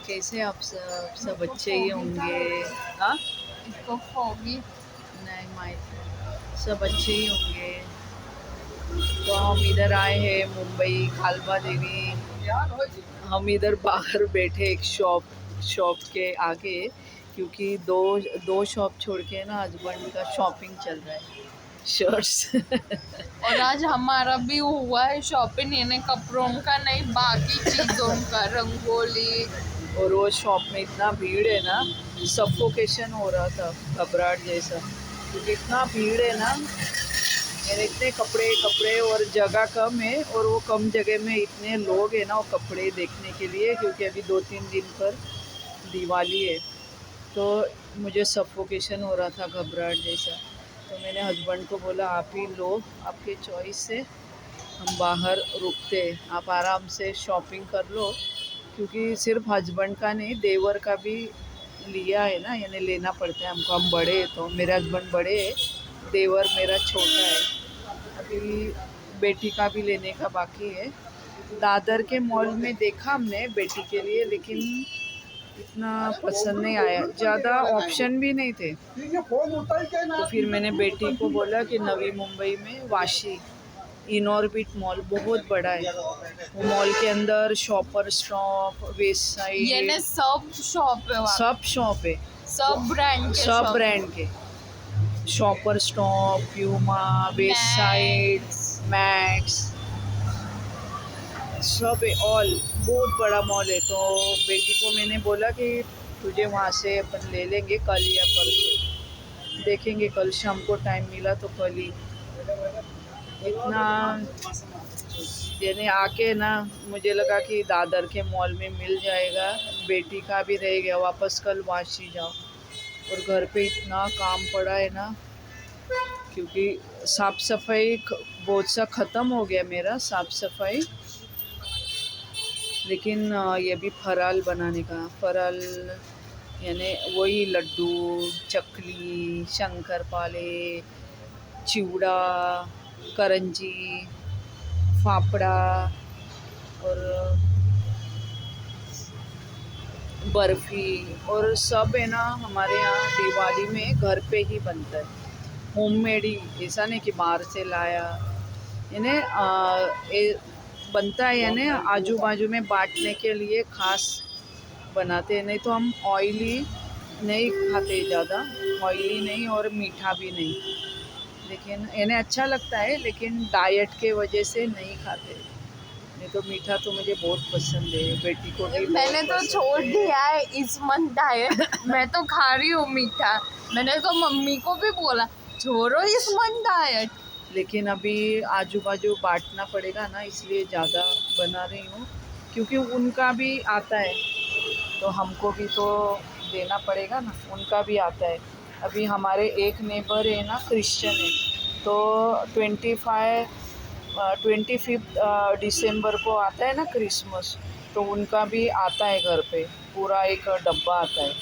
कैसे आप सब अच्छे ही होंगे। हाँ, इसको होगी। नहीं माइक सब अच्छे ही होंगे। तो हम इधर आए हैं मुंबई कालबा देवी। हम इधर बाहर बैठे एक शॉप के आगे, क्योंकि दो दो शॉप छोड़ के ना हस्बैंड का शॉपिंग चल रहा है शर्ट्स। और आज हमारा भी हुआ है शॉपिंग, यानी कपड़ों का नहीं, बाकी चीजों का, रंगोली। और वो शॉप में इतना भीड़ है ना, सफोकेशन हो रहा था, घबराहट जैसा, क्योंकि इतना भीड़ है ना। मेरे इतने कपड़े कपड़े और जगह कम है, और वो कम जगह में इतने लोग हैं ना वो कपड़े देखने के लिए, क्योंकि अभी 2-3 दिन पर दिवाली है। तो मुझे सफोकेशन हो रहा था, घबराहट जैसा। तो मैंने हस्बैंड को बोला आप ही लो, आपके चॉइस से हम बाहर रुकते, आप आराम से शॉपिंग कर लो, क्योंकि सिर्फ हस्बैंड का नहीं देवर का भी लिया है ना, यानी लेना पड़ता है हमको। हम बड़े हैं, तो मेरे हस्बैंड बड़े हैं, देवर मेरा छोटा है। अभी बेटी का भी लेने का बाकी है। दादर के मॉल में देखा हमने बेटी के लिए, लेकिन इतना पसंद नहीं आया, ज़्यादा ऑप्शन भी नहीं थे। तो फिर मैंने बेटी को बोला कि नवी मुंबई में वाशी इनऑर्बिट मॉल बहुत बड़ा है, वो मॉल के अंदर शॉपर स्टॉप, वेस्ट यानी साइड, सब शॉप है वहाँ पे, सब शॉप है, सब ब्रांड के सब शॉप है। ब्रांड के। Shopper stop, Puma, west side, max. Max, सब है, ऑल बहुत बड़ा मॉल है। तो बेटी को मैंने बोला कि तुझे वहाँ से अपन ले लेंगे कल या परसों, देखेंगे कल शाम को टाइम मिला तो कल ही। इतना यानी आके ना मुझे लगा कि दादर के मॉल में मिल जाएगा, बेटी का भी रह गया, वापस कल वाशी जाओ। और घर पे इतना काम पड़ा है ना, क्योंकि साफ़ सफाई बहुत सा ख़त्म हो गया मेरा साफ़ सफाई। लेकिन ये भी फराल बनाने का, फराल यानी वही लड्डू, चकली, शंकरपाले, चिवड़ा, करंजी, फाफड़ा और बर्फ़ी, और सब है ना हमारे यहाँ दिवाली में घर पे ही बनता है, होममेड ही, ऐसा नहीं कि बाहर से लाया। यानी बनता है, यानी आजू बाजू में बांटने के लिए खास बनाते हैं। नहीं तो हम ऑयली नहीं खाते, ज़्यादा ऑयली नहीं और मीठा भी नहीं। लेकिन इन्हें अच्छा लगता है, लेकिन डाइट के वजह से नहीं खाते। नहीं तो मीठा तो मुझे बहुत पसंद है, बेटी को भी मैंने बहुत तो पसंद छोड़ है। दिया है इस मंथ डाइट। मैं तो खा रही हूँ मीठा। मैंने तो मम्मी को भी बोला छोड़ो इस मंथ डाइट। लेकिन अभी आजू बाजू बांटना पड़ेगा ना, इसलिए ज़्यादा बना रही हूँ, क्योंकि उनका भी आता है तो हमको भी तो देना पड़ेगा ना, उनका भी आता है। अभी हमारे एक नेबर है ना, क्रिश्चियन है, तो 25 दिसंबर को आता है ना क्रिसमस, तो उनका भी आता है घर पे, पूरा एक डब्बा आता है।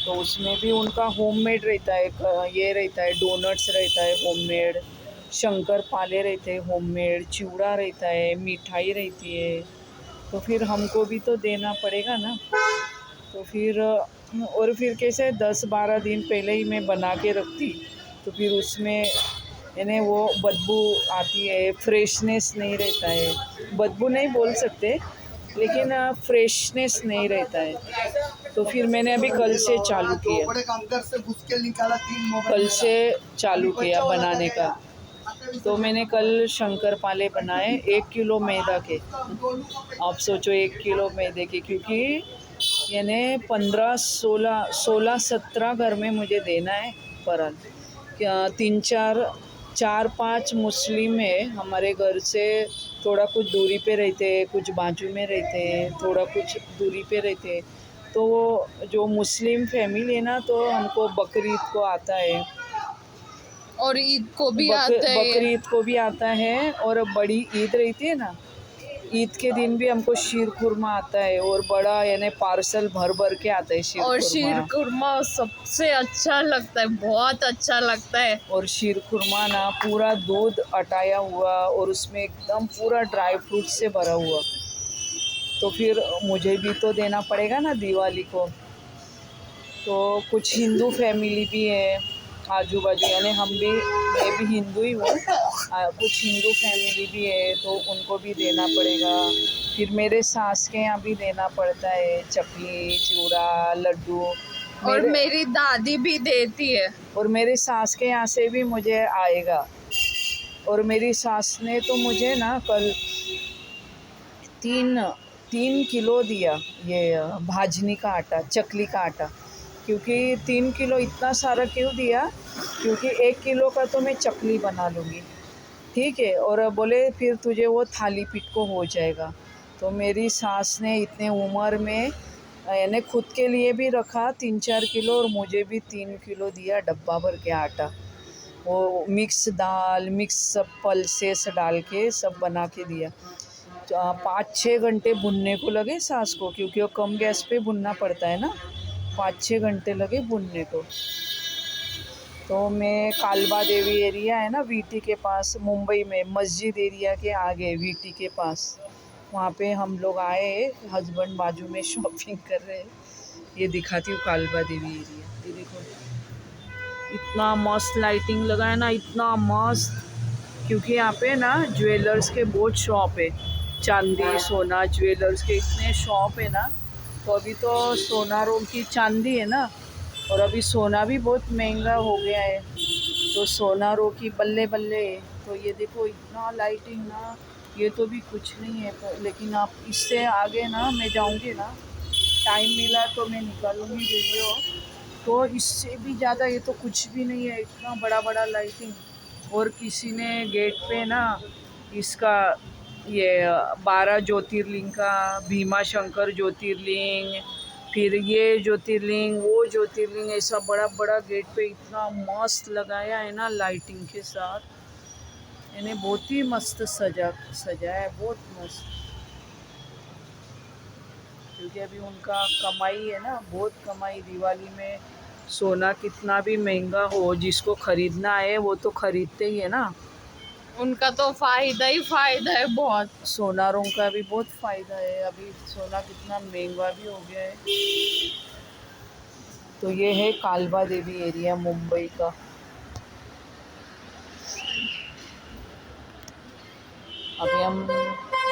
तो उसमें भी उनका होममेड रहता है, ये रहता है, डोनट्स रहता है होममेड, शंकर पाले रहते हैं होममेड, चिवड़ा रहता है, मिठाई रहती है। तो फिर हमको भी तो देना पड़ेगा ना। तो फिर और फिर कैसे 10-12 दिन पहले ही मैं बना के रखती, तो फिर उसमें यानी वो बदबू आती है, फ्रेशनेस नहीं रहता है, बदबू नहीं बोल सकते, लेकिन फ्रेशनेस नहीं रहता है। तो फिर मैंने अभी कल से चालू किया, कल से चालू किया बनाने का। तो मैंने कल शंकरपाले बनाए 1 किलो मैदा के। आप सोचो 1 किलो मैदे के, क्योंकि यानी 15-16-17 घर में मुझे देना है फराल। क्या 4-5 मुस्लिम है हमारे घर से, थोड़ा कुछ दूरी पे रहते हैं, कुछ बाजू में रहते हैं, थोड़ा कुछ दूरी पे रहते हैं। तो वो जो मुस्लिम फैमिली है ना, तो हमको बकरीद को आता है, और ईद को भी आता है। बकरीद को भी आता है, और बड़ी ईद रहती है ना, ईद के दिन भी हमको शीर खुरमा आता है, और बड़ा यानी पार्सल भर भर के आता है शीर और खुरमा। शीर कुरमा सबसे अच्छा लगता है, बहुत अच्छा लगता है। और शीर खुरमा ना पूरा दूध अटाया हुआ, और उसमें एकदम पूरा ड्राई फ्रूट से भरा हुआ, तो फिर मुझे भी तो देना पड़ेगा ना दिवाली को। तो कुछ हिंदू फैमिली भी है आजू बाजू, यानी मैं भी हिंदू ही हूँ। कुछ हिंदू फैमिली भी है तो उनको भी देना पड़ेगा। फिर मेरे सास के यहाँ भी देना पड़ता है, चकली चिवड़ा लड्डू। और मेरी दादी भी देती है। और मेरे सास के यहाँ से भी मुझे आएगा। और मेरी सास ने तो मुझे ना कल 3 किलो दिया ये भाजनी का आटा, चकली का आटा। क्योंकि 3 किलो इतना सारा क्यों दिया, क्योंकि 1 किलो का तो मैं चकली बना लूँगी, ठीक है। और बोले फिर तुझे वो थाली पीठ को हो जाएगा। तो मेरी सास ने इतने उम्र में यानी खुद के लिए भी रखा 3-4 किलो और मुझे भी 3 किलो दिया डब्बा भर के आटा। वो मिक्स दाल, मिक्स सब पल्सेस डाल के सब बना के दिया। 5-6 घंटे भुनने को लगे सास को, क्योंकि वो कम गैस पे भुनना पड़ता है ना। 5-6 घंटे लगे भुनने को। तो मैं कालबा देवी एरिया है ना वीटी के पास, मुंबई में मस्जिद एरिया के आगे वीटी के पास, वहाँ पे हम लोग आए, हस्बैंड बाजू में शॉपिंग कर रहे हैं। ये दिखाती हूँ कालबा देवी एरिया। ये देखो इतना मस्त लाइटिंग लगा है ना, इतना मस्त। क्योंकि यहाँ पे ना ज्वेलर्स के बहुत शॉप है, चांदी सोना ज्वेलर्स के इतने शॉप है ना। तो अभी तो सोनारों की चांदी है ना, और अभी सोना भी बहुत महंगा हो गया है, तो सोनारों की बल्ले बल्ले। तो ये देखो इतना लाइटिंग ना, ये तो भी कुछ नहीं है। लेकिन आप इससे आगे ना मैं जाऊँगी ना, टाइम मिला तो मैं निकालूँगी वीडियो। तो इससे भी ज़्यादा ये तो कुछ भी नहीं है, इतना बड़ा बड़ा लाइटिंग। और किसी ने गेट पे ना इसका ये 12 ज्योतिर्लिंग का, भीमा शंकर ज्योतिर्लिंग, फिर ये ज्योतिर्लिंग वो ज्योतिर्लिंग, ऐसा बड़ा बड़ा गेट पे इतना मस्त लगाया है ना लाइटिंग के साथ। यानी बहुत ही मस्त सजा है, बहुत मस्त। क्योंकि अभी उनका कमाई है ना, बहुत कमाई। दिवाली में सोना कितना भी महंगा हो, जिसको खरीदना है वो तो खरीदते ही है ना। उनका तो फायदा ही फायदा है बहुत। सोनारों का भी बहुत फायदा है। अभी सोना कितना महंगा भी हो गया है। तो ये है कालबा देवी एरिया मुंबई का। अभी हम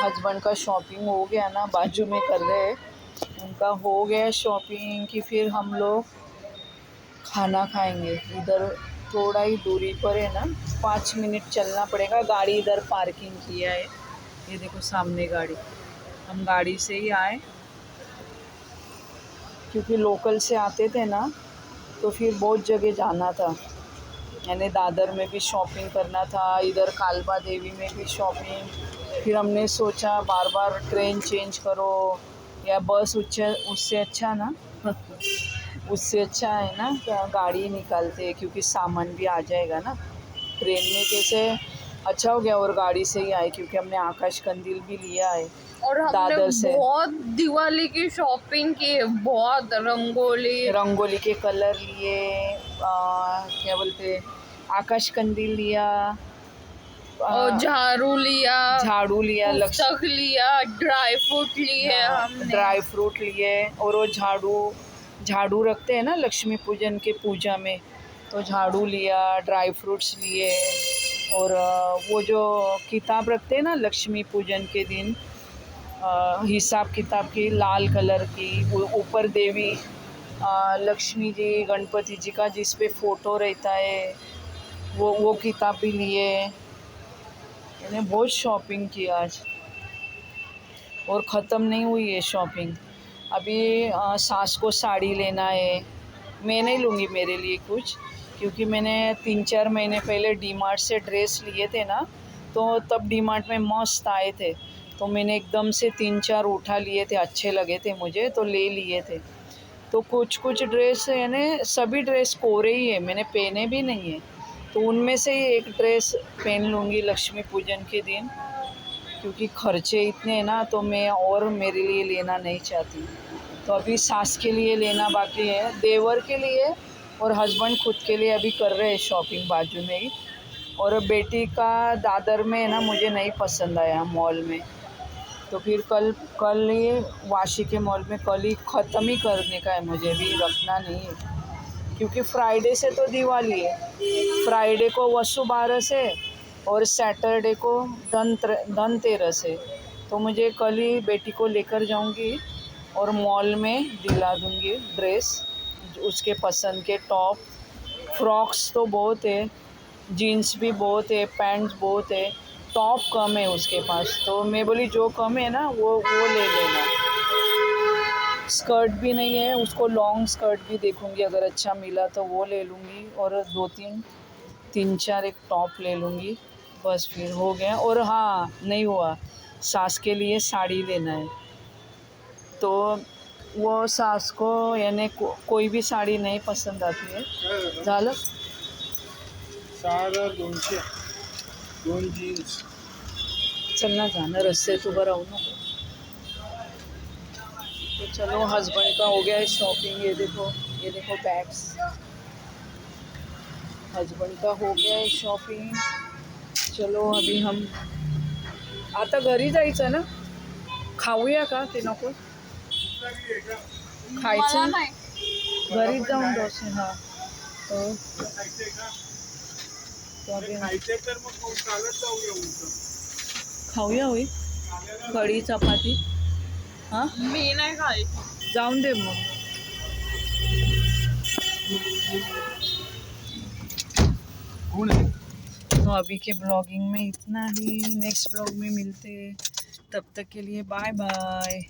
हस्बैंड का शॉपिंग हो गया ना, बाजू में कर रहे हैं, उनका हो गया शॉपिंग कि फिर हम लोग खाना खाएंगे। इधर थोड़ा ही दूरी पर है ना, 5 मिनट चलना पड़ेगा। गाड़ी इधर पार्किंग किया है, ये देखो सामने गाड़ी। हम गाड़ी से ही आए, क्योंकि लोकल से आते थे ना तो फिर बहुत जगह जाना था। यानी दादर में भी शॉपिंग करना था, इधर कालबा देवी में भी शॉपिंग। फिर हमने सोचा बार बार ट्रेन चेंज करो या बस, उससे अच्छा ना उससे अच्छा है ना गाड़ी निकालते हैं, क्योंकि सामान भी आ जाएगा ना। ट्रेन में कैसे अच्छा हो गया, और गाड़ी से ही आए, क्योंकि हमने आकाश कंदील भी लिया है और हमने दादर से। बहुत दिवाली की शॉपिंग की है, बहुत रंगोली के कलर लिए, क्या बोलते, आकाश कंदील लिया, और झाड़ू लिया, पुस्तक लिया, ड्राई फ्रूट लिए हमने। ड्राई फ्रूट लिए, और वो झाड़ू रखते हैं ना लक्ष्मी पूजन के पूजा में, तो झाड़ू लिया, ड्राई फ्रूट्स लिए। और वो जो किताब रखते हैं ना लक्ष्मी पूजन के दिन, हिसाब किताब की, लाल कलर की, ऊपर देवी लक्ष्मी जी गणपति जी का जिस पे फ़ोटो रहता है, वो किताब भी लिए। मैंने बहुत शॉपिंग की आज, और ख़त्म नहीं हुई है शॉपिंग। अभी सास को साड़ी लेना है। मैं नहीं लूँगी मेरे लिए कुछ, क्योंकि मैंने 3-4 महीने पहले डीमार्ट से ड्रेस लिए थे ना, तो तब डीमार्ट में मस्त आए थे, तो मैंने एकदम से 3-4 उठा लिए थे, अच्छे लगे थे मुझे, तो ले लिए थे। तो कुछ ड्रेस यानी सभी ड्रेस कोरे ही है, मैंने पहने भी नहीं है। तो उनमें से ही एक ड्रेस पहन लूँगी लक्ष्मी पूजन के दिन, क्योंकि खर्चे इतने हैं ना, तो मैं और मेरे लिए लेना नहीं चाहती। तो अभी सास के लिए लेना बाकी है, देवर के लिए, और हस्बैंड खुद के लिए अभी कर रहे हैं शॉपिंग बाजू में ही। और बेटी का दादर में है ना, मुझे नहीं पसंद आया मॉल में, तो फिर कल कल ये वाशी के मॉल में कल ही ख़त्म ही करने का है, मुझे भी रखना नहीं है क्योंकि फ्राइडे से तो दिवाली है। फ्राइडे को वसु बारस है और सैटरडे को धनतेरस है। तो मुझे कल ही बेटी को लेकर जाऊंगी और मॉल में दिला दूंगी ड्रेस, उसके पसंद के टॉप। फ्रॉक्स तो बहुत है, जीन्स भी बहुत है, पैंट्स बहुत है, टॉप कम है उसके पास। तो मैं बोली जो कम है ना वो ले लेना। स्कर्ट भी नहीं है, उसको लॉन्ग स्कर्ट भी देखूंगी, अगर अच्छा मिला तो वो ले लूँगी और तीन चार एक टॉप ले लूँगी, बस फिर हो गया। और हाँ, नहीं हुआ, सास के लिए साड़ी लेना है। तो वो सास को यानी कोई भी साड़ी नहीं पसंद आती है। झालं 200 2 जीन्स. चल ना, जाना रस्ते तो उभं राहू नको। तो चलो, हस्बैंड का हो गया है शॉपिंग। ये देखो बैग्स, हस्बैंड का हो गया है शॉपिंग। चलो अभी हम आता घरी जायचं ना, खाऊया का की नको? मला खायचं नाही. घरी जाऊन डोसे। हां, तो अभी हम खायचे तर मग चालत जाऊया उलट. खाऊया होई कढी चपाती। हां, मी नाही खायची. जाऊन दे मग। कोण आहे? तो अभी के ब्लॉगिंग में इतना ही, नेक्स्ट ब्लॉग में मिलते हैं, तब तक के लिए बाय बाय।